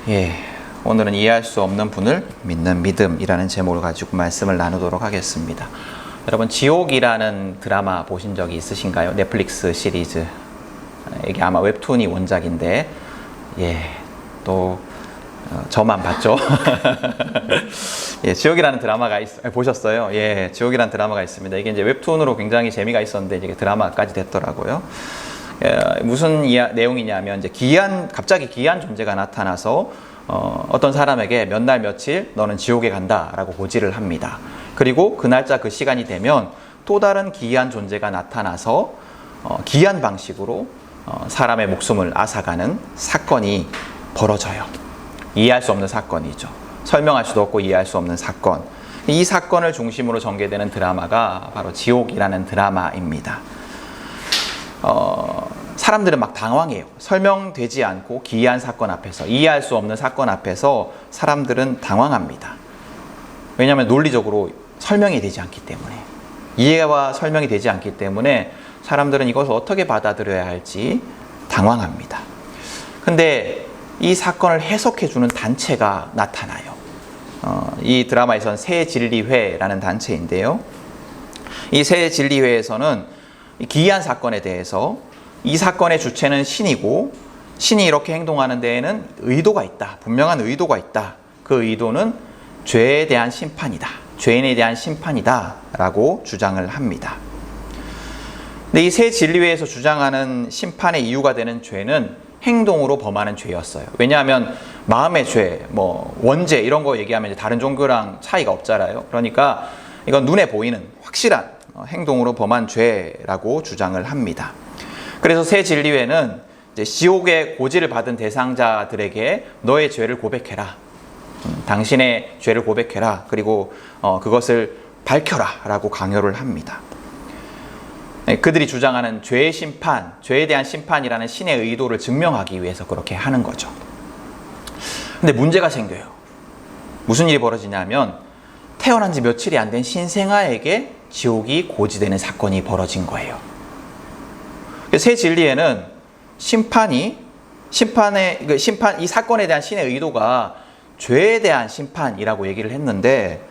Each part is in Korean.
예, 오늘은 이해할 수 없는 분을 믿는 믿음이라는 제목을 가지고 말씀을 나누도록 하겠습니다. 여러분, 지옥이라는 드라마 보신 적이 있으신가요? 넷플릭스 시리즈. 이게 아마 웹툰이 원작인데, 또 저만 봤죠. 지옥이라는 드라마가 보셨어요? 지옥이라는 드라마가 있습니다. 이게 이제 웹툰으로 굉장히 재미가 있었는데 이게 드라마까지 됐더라고요. 무슨 내용이냐면 이제 갑자기 기이한 존재가 나타나서 어떤 사람에게 몇 날 며칠 너는 지옥에 간다라고 고지를 합니다. 그리고 그 날짜 그 시간이 되면 또 다른 기이한 존재가 나타나서 기이한 방식으로 사람의 목숨을 앗아가는 사건이 벌어져요. 이해할 수 없는 사건이죠. 설명할 수도 없고 이해할 수 없는 사건. 이 사건을 중심으로 전개되는 드라마가 바로 지옥이라는 드라마입니다. 사람들은 막 당황해요. 설명되지 않고 기이한 사건 앞에서, 이해할 수 없는 사건 앞에서 사람들은 당황합니다. 왜냐하면 논리적으로 설명이 되지 않기 때문에, 이해와 설명이 되지 않기 때문에 사람들은 이것을 어떻게 받아들여야 할지 당황합니다. 근데 이 사건을 해석해주는 단체가 나타나요. 이 드라마에서는 새진리회라는 단체인데요. 이 새진리회에서는 기이한 사건에 대해서, 이 사건의 주체는 신이고 신이 이렇게 행동하는 데에는 의도가 있다. 분명한 의도가 있다. 그 의도는 죄에 대한 심판이다. 죄인에 대한 심판이다 라고 주장을 합니다. 근데 이 새진리회에서 주장하는 심판의 이유가 되는 죄는 행동으로 범하는 죄였어요. 왜냐하면 마음의 죄, 원죄 이런 거 얘기하면 이제 다른 종교랑 차이가 없잖아요. 그러니까 이건 눈에 보이는 확실한 행동으로 범한 죄라고 주장을 합니다. 그래서 새진리회는 이제 지옥의 고지를 받은 대상자들에게 너의 죄를 고백해라. 당신의 죄를 고백해라. 그리고 그것을 밝혀라 라고 강요를 합니다. 그들이 주장하는 죄의 심판, 죄에 대한 심판이라는 신의 의도를 증명하기 위해서 그렇게 하는 거죠. 근데 문제가 생겨요. 무슨 일이 벌어지냐면 태어난 지 며칠이 안 된 신생아에게 지옥이 고지되는 사건이 벌어진 거예요. 새진리회는 이 사건에 대한 신의 의도가 죄에 대한 심판이라고 얘기를 했는데,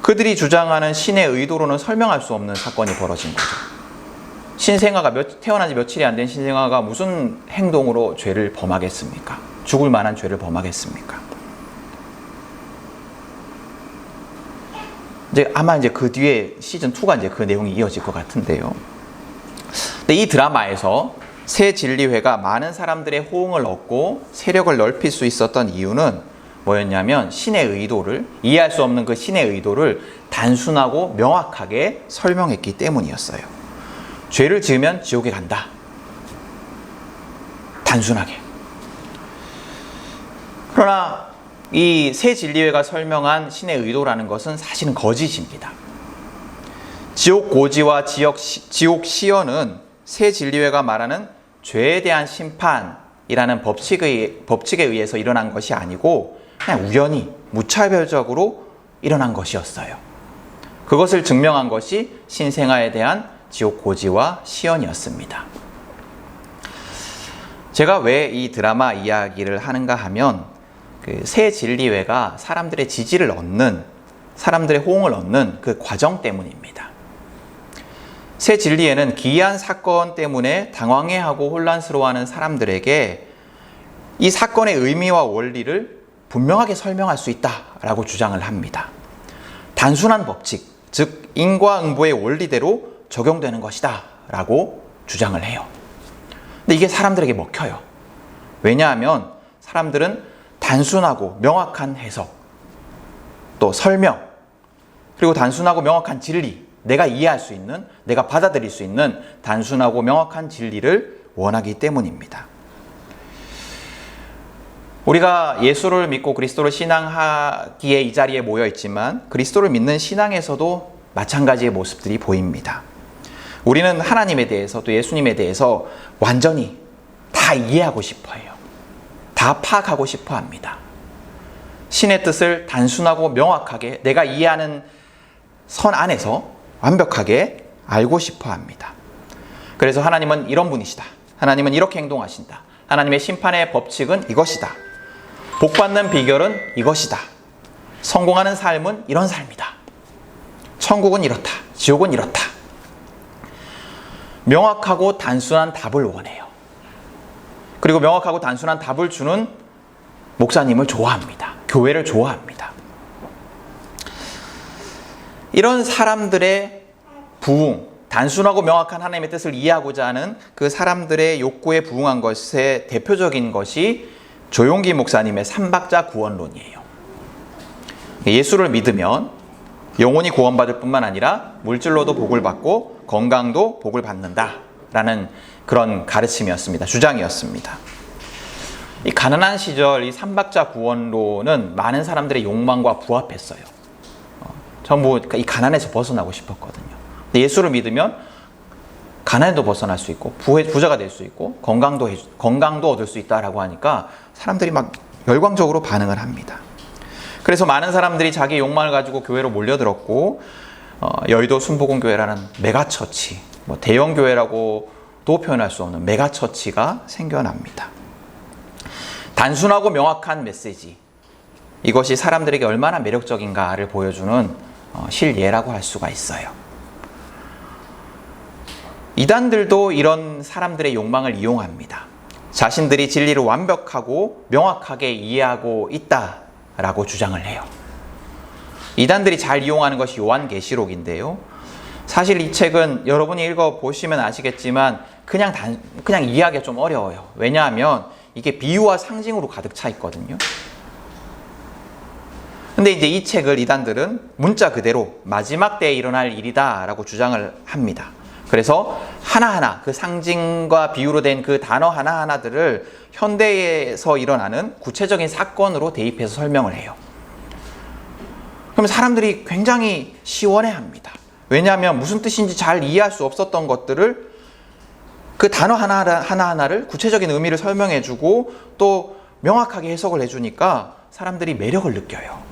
그들이 주장하는 신의 의도로는 설명할 수 없는 사건이 벌어진 거죠. 태어난 지 며칠이 안 된 신생아가 무슨 행동으로 죄를 범하겠습니까? 죽을 만한 죄를 범하겠습니까? 아마 그 뒤에 시즌2가 그 내용이 이어질 것 같은데요. 근데 이 드라마에서 새진리회가 많은 사람들의 호응을 얻고 세력을 넓힐 수 있었던 이유는 뭐였냐면, 신의 의도를, 이해할 수 없는 그 신의 의도를 단순하고 명확하게 설명했기 때문이었어요. 죄를 지으면 지옥에 간다. 단순하게. 그러나 이 새진리회가 설명한 신의 의도라는 것은 사실은 거짓입니다. 지옥 고지와 지옥 시연은 새진리회가 말하는 죄에 대한 심판이라는 법칙에 의해서 일어난 것이 아니고 그냥 우연히 무차별적으로 일어난 것이었어요. 그것을 증명한 것이 신생아에 대한 지옥 고지와 시연이었습니다. 제가 왜 이 드라마 이야기를 하는가 하면, 새진리회가 사람들의 지지를 얻는, 사람들의 호응을 얻는 그 과정 때문입니다. 새진리회는 기이한 사건 때문에 당황해하고 혼란스러워하는 사람들에게 이 사건의 의미와 원리를 분명하게 설명할 수 있다라고 주장을 합니다. 단순한 법칙, 즉 인과응보의 원리대로 적용되는 것이다 라고 주장을 해요. 근데 이게 사람들에게 먹혀요. 왜냐하면 사람들은 단순하고 명확한 해석, 또 설명, 그리고 단순하고 명확한 진리, 내가 이해할 수 있는, 내가 받아들일 수 있는 단순하고 명확한 진리를 원하기 때문입니다. 우리가 예수를 믿고 그리스도를 신앙하기에 이 자리에 모여 있지만, 그리스도를 믿는 신앙에서도 마찬가지의 모습들이 보입니다. 우리는 하나님에 대해서, 또 예수님에 대해서 완전히 다 이해하고 싶어 해요. 다 파악하고 싶어 합니다. 신의 뜻을 단순하고 명확하게 내가 이해하는 선 안에서 완벽하게 알고 싶어 합니다. 그래서 하나님은 이런 분이시다. 하나님은 이렇게 행동하신다. 하나님의 심판의 법칙은 이것이다. 복받는 비결은 이것이다. 성공하는 삶은 이런 삶이다. 천국은 이렇다. 지옥은 이렇다. 명확하고 단순한 답을 원해요. 그리고 명확하고 단순한 답을 주는 목사님을 좋아합니다. 교회를 좋아합니다. 이런 사람들의 부흥, 단순하고 명확한 하나님의 뜻을 이해하고자 하는 그 사람들의 욕구에 부응한 것의 대표적인 것이 조용기 목사님의 삼박자 구원론이에요. 예수를 믿으면 영혼이 구원받을 뿐만 아니라 물질로도 복을 받고 건강도 복을 받는다라는 그런 가르침이었습니다. 주장이었습니다. 이 가난한 시절 이 삼박자 구원론은 많은 사람들의 욕망과 부합했어요. 전부 이 가난에서 벗어나고 싶었거든요. 근데 예수를 믿으면 가난에도 벗어날 수 있고 부자가 될 수 있고 건강도 얻을 수 있다라고 하니까 사람들이 막 열광적으로 반응을 합니다. 그래서 많은 사람들이 자기 욕망을 가지고 교회로 몰려들었고 여의도 순복음교회라는 메가처치, 대형 교회라고도 표현할 수 없는 메가처치가 생겨납니다. 단순하고 명확한 메시지, 이것이 사람들에게 얼마나 매력적인가를 보여주는 실예라고 할 수가 있어요. 이단들도 이런 사람들의 욕망을 이용합니다. 자신들이 진리를 완벽하고 명확하게 이해하고 있다라고 주장을 해요. 이단들이 잘 이용하는 것이 요한계시록인데요. 사실 이 책은 여러분이 읽어보시면 아시겠지만 그냥 이해하기가 좀 어려워요. 왜냐하면 이게 비유와 상징으로 가득 차 있거든요. 근데 이제 이 책을 이단들은 문자 그대로 마지막 때에 일어날 일이다라고 주장을 합니다. 그래서 하나하나 그 상징과 비유로 된 그 단어 하나하나들을 현대에서 일어나는 구체적인 사건으로 대입해서 설명을 해요. 그럼 사람들이 굉장히 시원해합니다. 왜냐하면 무슨 뜻인지 잘 이해할 수 없었던 것들을 그 단어 하나하나를 구체적인 의미를 설명해주고 또 명확하게 해석을 해주니까 사람들이 매력을 느껴요.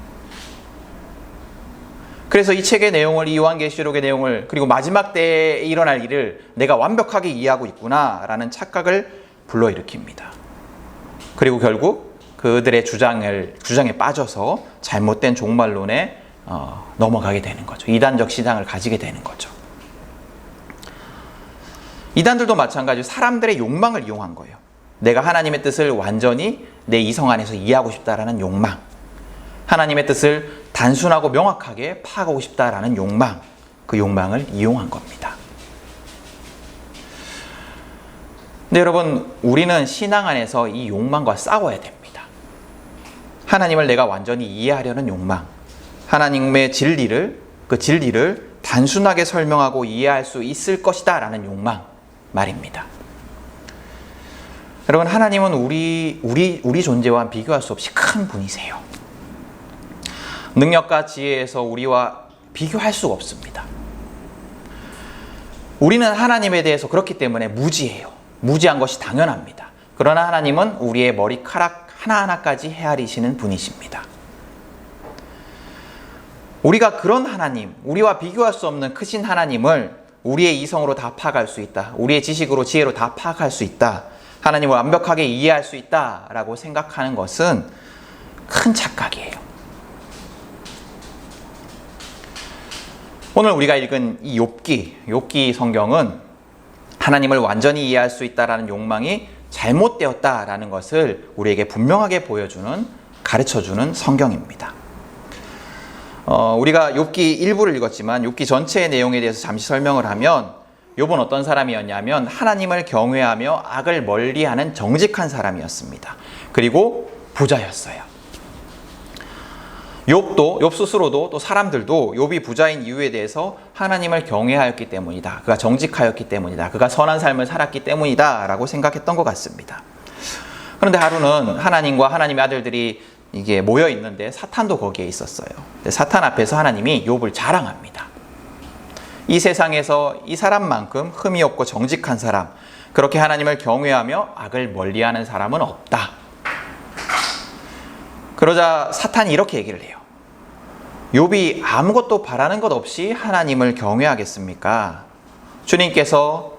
그래서 이 책의 내용을, 이 요한계시록의 내용을, 그리고 마지막 때에 일어날 일을 내가 완벽하게 이해하고 있구나라는 착각을 불러일으킵니다. 그리고 결국 그들의 주장에 빠져서 잘못된 종말론에 넘어가게 되는 거죠. 이단적 신앙을 가지게 되는 거죠. 이단들도 마찬가지로 사람들의 욕망을 이용한 거예요. 내가 하나님의 뜻을 완전히 내 이성 안에서 이해하고 싶다라는 욕망, 하나님의 뜻을 단순하고 명확하게 파악하고 싶다라는 욕망, 그 욕망을 이용한 겁니다. 근데 여러분, 우리는 신앙 안에서 이 욕망과 싸워야 됩니다. 하나님을 내가 완전히 이해하려는 욕망, 하나님의 그 진리를 단순하게 설명하고 이해할 수 있을 것이다 라는 욕망 말입니다. 여러분, 하나님은 우리 존재와 비교할 수 없이 큰 분이세요. 능력과 지혜에서 우리와 비교할 수가 없습니다. 우리는 하나님에 대해서 그렇기 때문에 무지해요. 무지한 것이 당연합니다. 그러나 하나님은 우리의 머리카락 하나하나까지 헤아리시는 분이십니다. 우리가 그런 하나님, 우리와 비교할 수 없는 크신 하나님을 우리의 이성으로 다 파악할 수 있다. 우리의 지식으로, 지혜로 다 파악할 수 있다. 하나님을 완벽하게 이해할 수 있다라고 생각하는 것은 큰 착각이에요. 오늘 우리가 읽은 이 욥기 성경은 하나님을 완전히 이해할 수 있다라는 욕망이 잘못되었다라는 것을 우리에게 분명하게 보여주는, 가르쳐주는 성경입니다. 우리가 욥기 일부를 읽었지만 욥기 전체의 내용에 대해서 잠시 설명을 하면, 욥은 어떤 사람이었냐면 하나님을 경외하며 악을 멀리하는 정직한 사람이었습니다. 그리고 부자였어요. 욥 스스로도 또 사람들도 욥이 부자인 이유에 대해서 하나님을 경외하였기 때문이다. 그가 정직하였기 때문이다. 그가 선한 삶을 살았기 때문이다 라고 생각했던 것 같습니다. 그런데 하루는 하나님과 하나님의 아들들이 이게 모여 있는데 사탄도 거기에 있었어요. 사탄 앞에서 하나님이 욥을 자랑합니다. 이 세상에서 이 사람만큼 흠이 없고 정직한 사람, 그렇게 하나님을 경외하며 악을 멀리하는 사람은 없다. 그러자 사탄이 이렇게 얘기를 해요. 욥이 아무것도 바라는 것 없이 하나님을 경외하겠습니까? 주님께서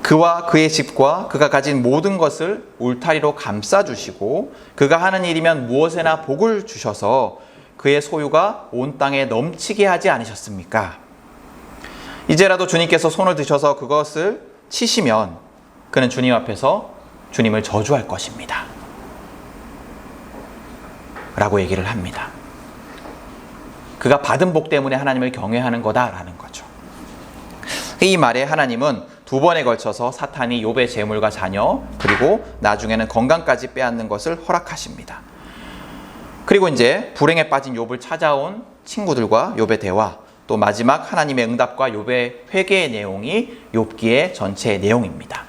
그와 그의 집과 그가 가진 모든 것을 울타리로 감싸주시고 그가 하는 일이면 무엇에나 복을 주셔서 그의 소유가 온 땅에 넘치게 하지 않으셨습니까? 이제라도 주님께서 손을 드셔서 그것을 치시면 그는 주님 앞에서 주님을 저주할 것입니다. 라고 얘기를 합니다. 그가 받은 복 때문에 하나님을 경외하는 거다라는 거죠. 이 말에 하나님은 두 번에 걸쳐서 사탄이 욥의 재물과 자녀 그리고 나중에는 건강까지 빼앗는 것을 허락하십니다. 그리고 이제 불행에 빠진 욥을 찾아온 친구들과 욥의 대화, 또 마지막 하나님의 응답과 욥의 회개의 내용이 욥기의 전체 내용입니다.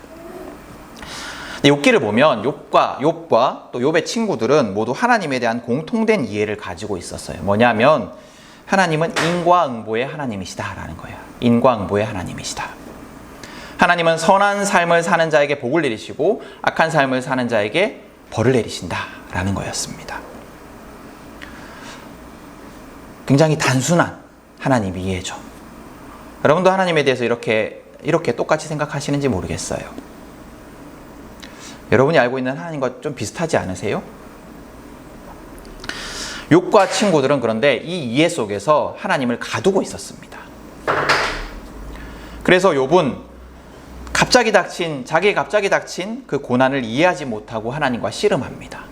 욥기를 보면 욥과 또 욥의 친구들은 모두 하나님에 대한 공통된 이해를 가지고 있었어요. 뭐냐면 하나님은 인과응보의 하나님이시다라는 거예요. 인과응보의 하나님이시다. 하나님은 선한 삶을 사는 자에게 복을 내리시고 악한 삶을 사는 자에게 벌을 내리신다라는 거였습니다. 굉장히 단순한 하나님 이해죠. 여러분도 하나님에 대해서 이렇게 똑같이 생각하시는지 모르겠어요. 여러분이 알고 있는 하나님과 좀 비슷하지 않으세요? 욥과 친구들은 그런데 이 이해 속에서 하나님을 가두고 있었습니다. 그래서 욥은 자기의 갑자기 닥친 그 고난을 이해하지 못하고 하나님과 씨름합니다.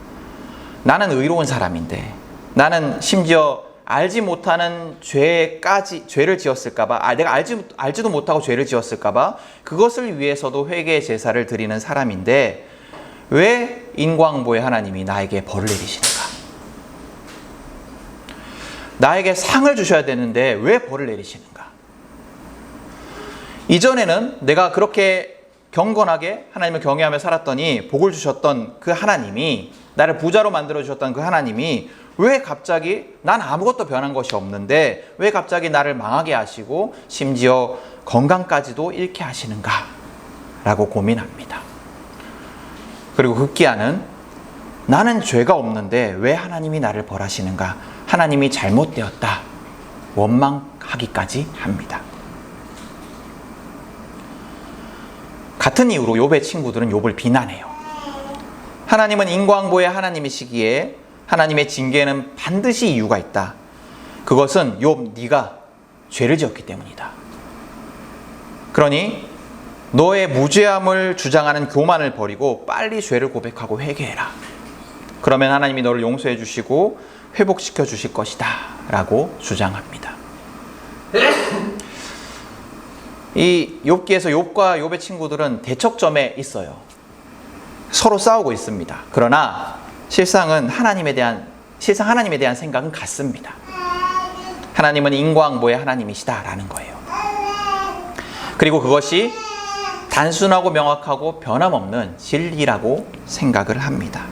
나는 의로운 사람인데, 나는 심지어 알지 못하는 죄를 지었을까봐, 내가 알지도 못하고 죄를 지었을까봐 그것을 위해서도 회개의 제사를 드리는 사람인데 왜 인과응보의 하나님이 나에게 벌을 내리시는가? 나에게 상을 주셔야 되는데 왜 벌을 내리시는가? 이전에는 내가 그렇게 경건하게 하나님을 경외하며 살았더니 복을 주셨던 그 하나님이, 나를 부자로 만들어 주셨던 그 하나님이 왜 갑자기, 난 아무것도 변한 것이 없는데 왜 갑자기 나를 망하게 하시고 심지어 건강까지도 잃게 하시는가? 라고 고민합니다. 그리고 흑기야는 나는 죄가 없는데 왜 하나님이 나를 벌하시는가? 하나님이 잘못되었다. 원망하기까지 합니다. 같은 이유로 욥의 친구들은 욥을 비난해요. 하나님은 인과응보의 하나님이시기에 하나님의 징계에는 반드시 이유가 있다. 그것은 욥, 네가 죄를 지었기 때문이다. 그러니 너의 무죄함을 주장하는 교만을 버리고 빨리 죄를 고백하고 회개해라. 그러면 하나님이 너를 용서해 주시고 회복시켜 주실 것이다 라고 주장합니다. 이 욥기에서 욥과 욥의 친구들은 대척점에 있어요. 서로 싸우고 있습니다. 그러나 실상 하나님에 대한 생각은 같습니다. 하나님은 인과응보의 하나님이시다라는 거예요. 그리고 그것이 단순하고 명확하고 변함없는 진리라고 생각을 합니다.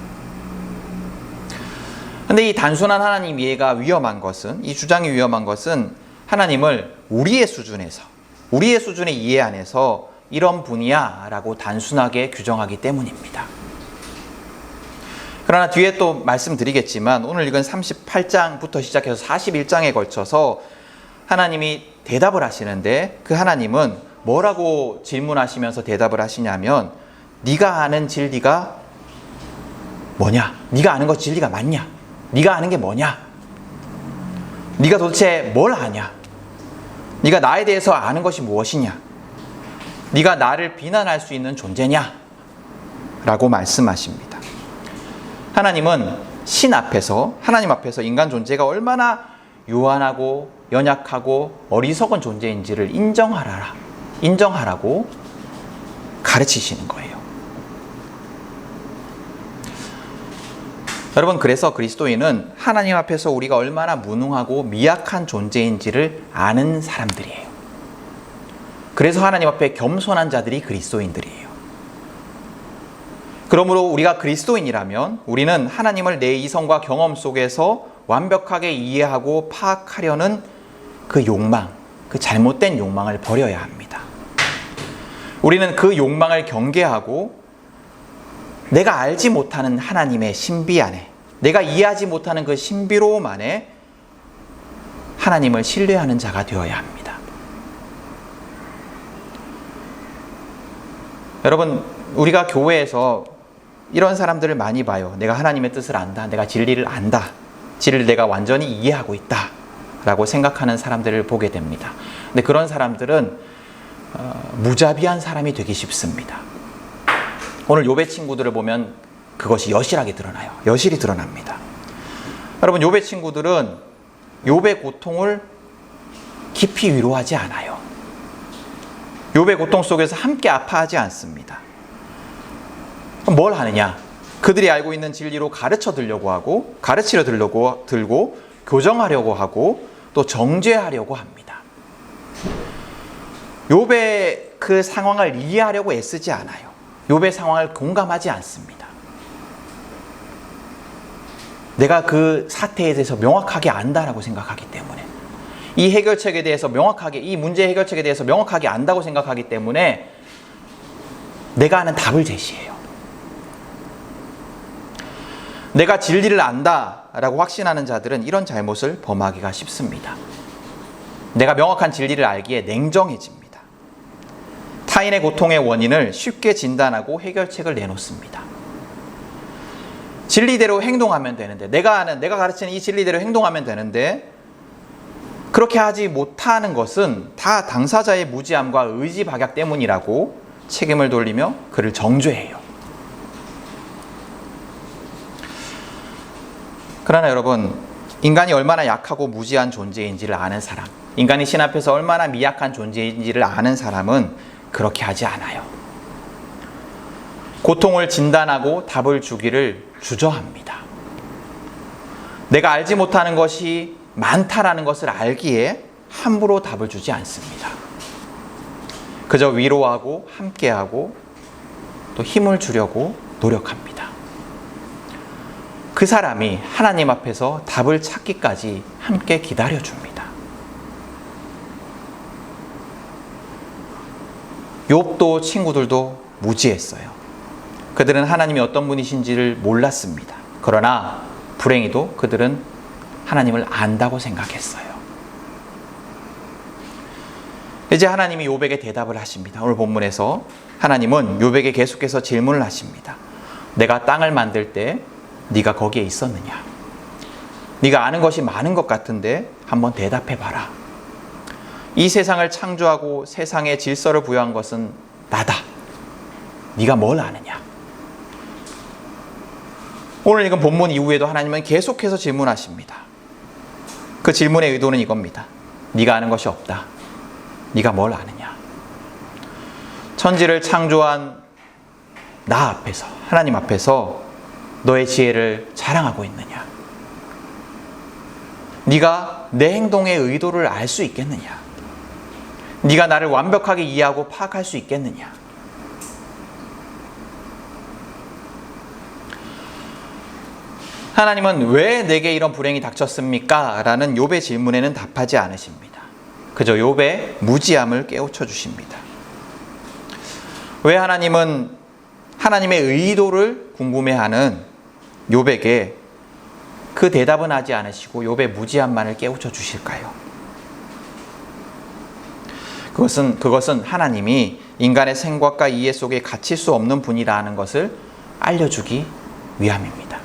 근데 이 단순한 하나님 이해가 위험한 것은, 이 주장이 위험한 것은 하나님을 우리의 수준의 이해 안에서 이런 분이야 라고 단순하게 규정하기 때문입니다. 그러나 뒤에 또 말씀드리겠지만 오늘 읽은 38장부터 시작해서 41장에 걸쳐서 하나님이 대답을 하시는데 그 하나님은 뭐라고 질문하시면서 대답을 하시냐면 네가 아는 진리가 뭐냐? 네가 아는 것 진리가 맞냐? 네가 아는 게 뭐냐? 네가 도대체 뭘 아냐? 네가 나에 대해서 아는 것이 무엇이냐? 네가 나를 비난할 수 있는 존재냐? 라고 말씀하십니다. 하나님은 하나님 앞에서 인간 존재가 얼마나 유한하고 연약하고 어리석은 존재인지를 인정하라고 가르치시는 거예요. 여러분, 그래서 그리스도인은 하나님 앞에서 우리가 얼마나 무능하고 미약한 존재인지를 아는 사람들이에요. 그래서 하나님 앞에 겸손한 자들이 그리스도인들이에요. 그러므로 우리가 그리스도인이라면 우리는 하나님을 내 이성과 경험 속에서 완벽하게 이해하고 파악하려는 그 욕망, 그 잘못된 욕망을 버려야 합니다. 우리는 그 욕망을 경계하고 내가 알지 못하는 하나님의 신비 안에, 내가 이해하지 못하는 그 신비로움 안에 하나님을 신뢰하는 자가 되어야 합니다. 여러분, 우리가 교회에서 이런 사람들을 많이 봐요. 내가 하나님의 뜻을 안다. 내가 진리를 안다. 진리를 내가 완전히 이해하고 있다. 라고 생각하는 사람들을 보게 됩니다. 근데 그런 사람들은 무자비한 사람이 되기 쉽습니다. 오늘 욥의 친구들을 보면 그것이 여실하게 드러나요. 여실히 드러납니다. 여러분, 욥의 친구들은 욥의 고통을 깊이 위로하지 않아요. 욥의 고통 속에서 함께 아파하지 않습니다. 그럼 뭘 하느냐? 그들이 알고 있는 진리로 가르쳐 들려고 하고, 가르치려 들고, 교정하려고 하고, 또 정죄하려고 합니다. 욥의 그 상황을 이해하려고 애쓰지 않아요. 욥의 상황을 공감하지 않습니다. 내가 그 사태에 대해서 명확하게 안다라고 생각하기 때문에, 이 해결책에 대해서 명확하게, 이 문제 해결책에 대해서 명확하게 안다고 생각하기 때문에 내가 아는 답을 제시해요. 내가 진리를 안다라고 확신하는 자들은 이런 잘못을 범하기가 쉽습니다. 내가 명확한 진리를 알기에 냉정해집니다. 타인의 고통의 원인을 쉽게 진단하고 해결책을 내놓습니다. 진리대로 행동하면 되는데, 내가 가르치는 이 진리대로 행동하면 되는데, 그렇게 하지 못하는 것은 다 당사자의 무지함과 의지 박약 때문이라고 책임을 돌리며 그를 정죄해요. 그러나 여러분, 인간이 얼마나 약하고 무지한 존재인지를 아는 사람, 인간이 신 앞에서 얼마나 미약한 존재인지를 아는 사람은 그렇게 하지 않아요. 고통을 진단하고 답을 주기를 주저합니다. 내가 알지 못하는 것이 많다라는 것을 알기에 함부로 답을 주지 않습니다. 그저 위로하고 함께하고 또 힘을 주려고 노력합니다. 그 사람이 하나님 앞에서 답을 찾기까지 함께 기다려줍니다. 욥도 친구들도 무지했어요. 그들은 하나님이 어떤 분이신지를 몰랐습니다. 그러나 불행히도 그들은 하나님을 안다고 생각했어요. 이제 하나님이 욥에게 대답을 하십니다. 오늘 본문에서 하나님은 욥에게 계속해서 질문을 하십니다. 내가 땅을 만들 때 네가 거기에 있었느냐? 네가 아는 것이 많은 것 같은데 한번 대답해 봐라. 이 세상을 창조하고 세상에 질서를 부여한 것은 나다. 네가 뭘 아느냐? 오늘 읽은 본문 이후에도 하나님은 계속해서 질문하십니다. 그 질문의 의도는 이겁니다. 네가 아는 것이 없다. 네가 뭘 아느냐? 천지를 창조한 나 앞에서, 하나님 앞에서 너의 지혜를 자랑하고 있느냐? 네가 내 행동의 의도를 알 수 있겠느냐? 네가 나를 완벽하게 이해하고 파악할 수 있겠느냐? 하나님은 왜 내게 이런 불행이 닥쳤습니까? 라는 욥의 질문에는 답하지 않으십니다. 그저 욥의 무지함을 깨우쳐 주십니다. 왜 하나님은 하나님의 의도를 궁금해하는 욥에게 그 대답은 하지 않으시고 욥의 무지함만을 깨우쳐 주실까요? 그것은 하나님이 인간의 생각과 이해 속에 갇힐 수 없는 분이라는 것을 알려주기 위함입니다.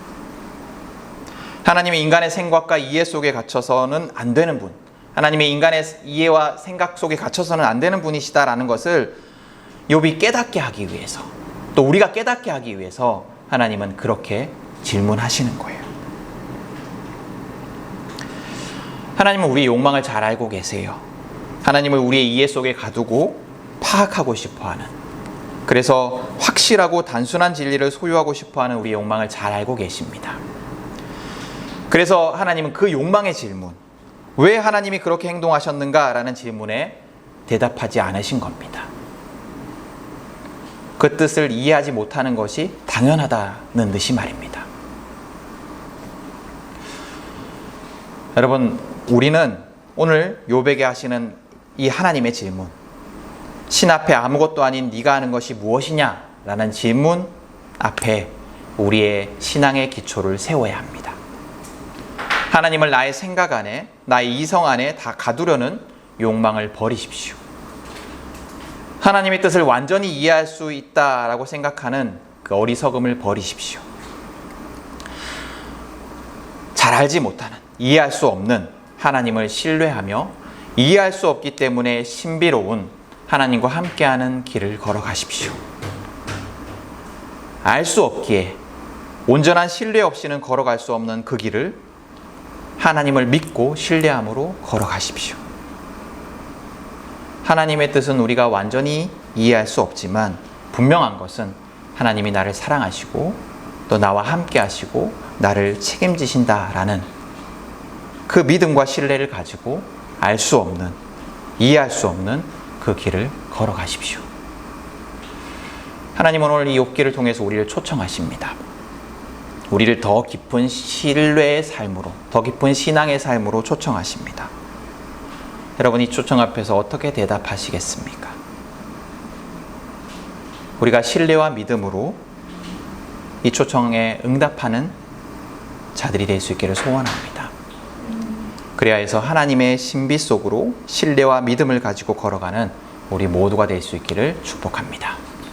하나님이 인간의 생각과 이해 속에 갇혀서는 안 되는 분, 하나님의 인간의 이해와 생각 속에 갇혀서는 안 되는 분이시다라는 것을 욥이 깨닫게 하기 위해서, 또 우리가 깨닫게 하기 위해서 하나님은 그렇게 질문하시는 거예요. 하나님은 우리의 욕망을 잘 알고 계세요. 하나님을 우리의 이해 속에 가두고 파악하고 싶어하는, 그래서 확실하고 단순한 진리를 소유하고 싶어하는 우리의 욕망을 잘 알고 계십니다. 그래서 하나님은 그 욕망의 질문, 왜 하나님이 그렇게 행동하셨는가? 라는 질문에 대답하지 않으신 겁니다. 그 뜻을 이해하지 못하는 것이 당연하다는 듯이 말입니다. 여러분, 우리는 오늘 욥에게 하시는 이 하나님의 질문, 신 앞에 아무것도 아닌 네가 아는 것이 무엇이냐? 라는 질문 앞에 우리의 신앙의 기초를 세워야 합니다. 하나님을 나의 생각 안에, 나의 이성 안에 다 가두려는 욕망을 버리십시오. 하나님의 뜻을 완전히 이해할 수 있다라고 생각하는 그 어리석음을 버리십시오. 잘 알지 못하는, 이해할 수 없는 하나님을 신뢰하며 이해할 수 없기 때문에 신비로운 하나님과 함께하는 길을 걸어가십시오. 알 수 없기에 온전한 신뢰 없이는 걸어갈 수 없는 그 길을 하나님을 믿고 신뢰함으로 걸어가십시오. 하나님의 뜻은 우리가 완전히 이해할 수 없지만 분명한 것은 하나님이 나를 사랑하시고 또 나와 함께 하시고 나를 책임지신다라는 그 믿음과 신뢰를 가지고 알 수 없는, 이해할 수 없는 그 길을 걸어가십시오. 하나님은 오늘 이 욥기를 통해서 우리를 초청하십니다. 우리를 더 깊은 신뢰의 삶으로, 더 깊은 신앙의 삶으로 초청하십니다. 여러분, 이 초청 앞에서 어떻게 대답하시겠습니까? 우리가 신뢰와 믿음으로 이 초청에 응답하는 자들이 될 수 있기를 소원합니다. 그래야 해서 하나님의 신비 속으로 신뢰와 믿음을 가지고 걸어가는 우리 모두가 될 수 있기를 축복합니다.